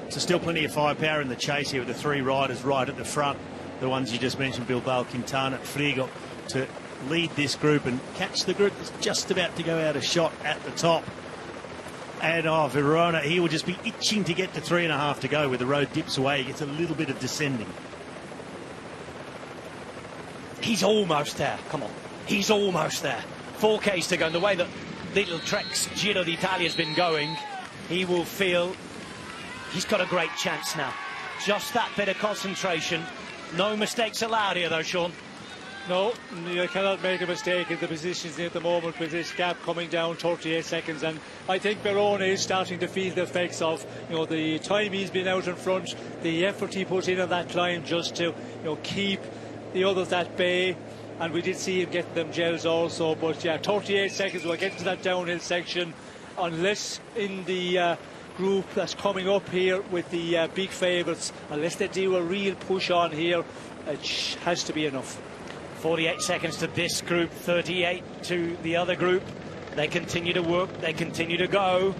So still plenty of firepower in the chase here with the three riders right at the front. The ones you just mentioned, Bilbao, Quintana, Frigo, to lead this group and catch the group that's just about to go out of shot at the top. And Verona, he will just be itching to get to 3.5 to go. Where the road dips away, he gets a little bit of descending. He's almost there. Come on, he's almost there. 4Ks to go. And the way that Little Trek's Giro D'Italia has been going, he will feel he's got a great chance now. Just that bit of concentration. No mistakes allowed here, though, Sean. No, you cannot make a mistake in the positions at the moment with this gap coming down 38 seconds. And I think Verona is starting to feel the effects of, the time he's been out in front, the effort he put in on that climb just to, keep the others at bay. And we did see him getting them gels also. But yeah, 38 seconds, we'll get to that downhill section. Unless in the group that's coming up here with the big favourites, unless they do a real push on here, it has to be enough. 48 seconds to this group, 38 to the other group. They continue to work, they continue to go.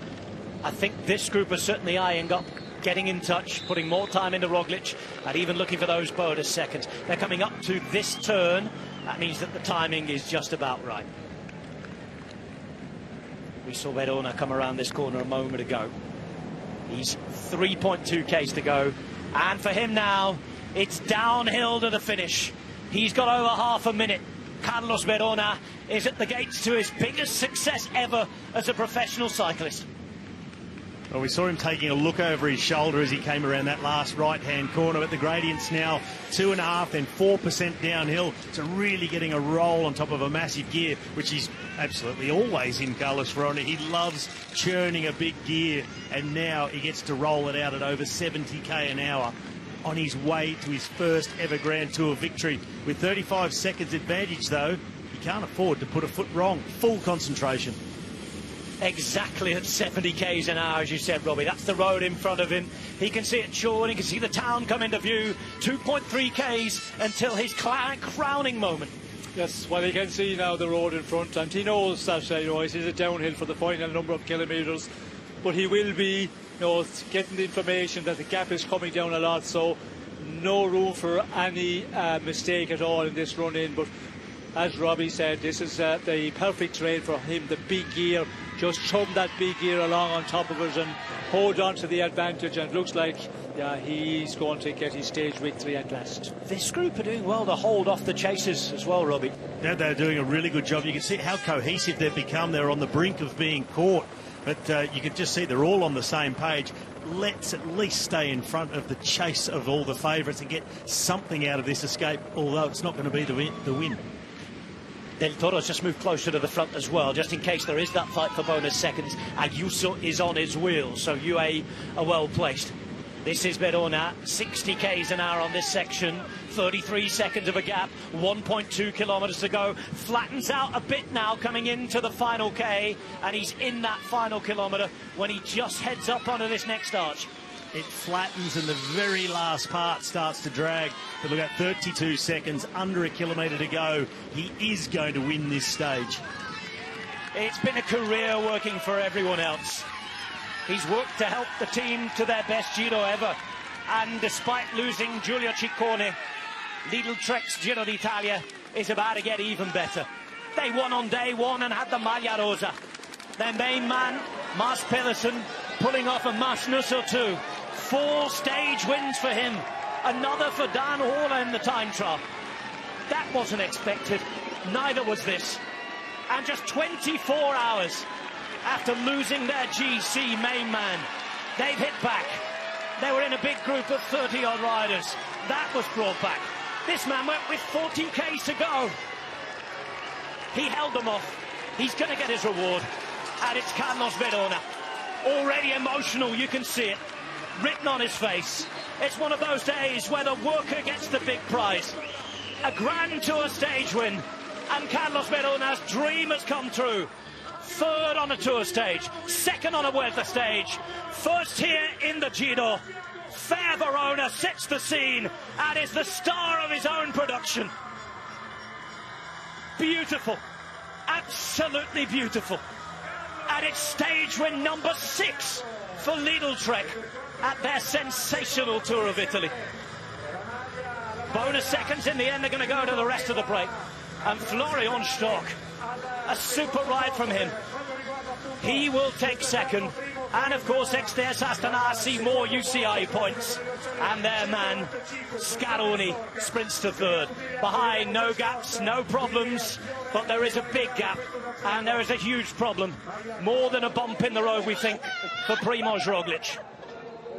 I think this group are certainly eyeing up, getting in touch, putting more time into Roglic, and even looking for those bonus seconds. They're coming up to this turn. That means that the timing is just about right. We saw Verona come around this corner a moment ago. He's 3.2 Ks to go. And for him now, it's downhill to the finish. He's got over half a minute. Carlos Verona is at the gates to his biggest success ever as a professional cyclist. Well, we saw him taking a look over his shoulder as he came around that last right-hand corner. But the gradient's now 2.5, then 4% downhill. So really getting a roll on top of a massive gear, which he's absolutely always in, Carlos Verona. He loves churning a big gear, and now he gets to roll it out at over 70k an hour. On his way to his first ever Grand Tour victory. With 35 seconds advantage, though, he can't afford to put a foot wrong. Full concentration. Exactly at 70 k's an hour, as you said, Robbie. That's the road in front of him. He can see it short, he can see the town come into view. 2.3 k's until his crowning moment. Yes, well, he can see now the road in front, and he knows that it is a downhill for the final number of kilometres. But he will be getting the information that the gap is coming down a lot, so no room for any mistake at all in this run-in. But as Robbie said, this is the perfect trade for him, the big gear. Just chum that big gear along on top of it and hold on to the advantage, and it looks like he's going to get his stage victory at last. This group are doing well to hold off the chasers as well, Robbie. Yeah, they're doing a really good job. You can see how cohesive they've become. They're on the brink of being caught. But you can just see they're all on the same page. Let's at least stay in front of the chase of all the favourites and get something out of this escape, although it's not going to be the win. Del Toro's just moved closer to the front as well, just in case there is that fight for bonus seconds. Ayuso is on his wheels, so UAE are well placed. This is Verona, 60 k's an hour on this section, 33 seconds of a gap, 1.2 kilometres to go. Flattens out a bit now coming into the final K, and he's in that final kilometre when he just heads up onto this next arch. It flattens and the very last part starts to drag. But look at 32 seconds, under a kilometre to go. He is going to win this stage. It's been a career working for everyone else. He's worked to help the team to their best Giro ever. And despite losing Giulio Ciccone, Lidl Trek's Giro d'Italia is about to get even better. They won on day one and had the Maglia Rosa. Their main man, Mars Pedersen, pulling off a Mas Nusso too. 4 stage wins for him. Another for Dan Horler in the time trial. That wasn't expected. Neither was this. And just 24 hours after losing their GC main man, they've hit back. They were in a big group of 30-odd riders. That was brought back. This man went with 14 Ks to go. He held them off. He's going to get his reward. And it's Carlos Verona. Already emotional, you can see it. Written on his face. It's one of those days where the worker gets the big prize. A Grand Tour stage win. And Carlos Verona's dream has come true. 3rd on a Tour stage, 2nd on a Vuelta stage, 1st here in the Giro. Fair Verona sets the scene and is the star of his own production. Beautiful, absolutely beautiful. And it's stage win number 6 for Lidl Trek. at their sensational Tour of Italy. Bonus seconds in the end are going to go to the rest of the break. And Florian Stock, a super ride from him. He will take second. And of course, Exters Astana see more UCI points. And their man, Scaroni, sprints to third. Behind, no gaps, no problems. But there is a big gap. And there is a huge problem. More than a bump in the road, we think, for Primož Roglic.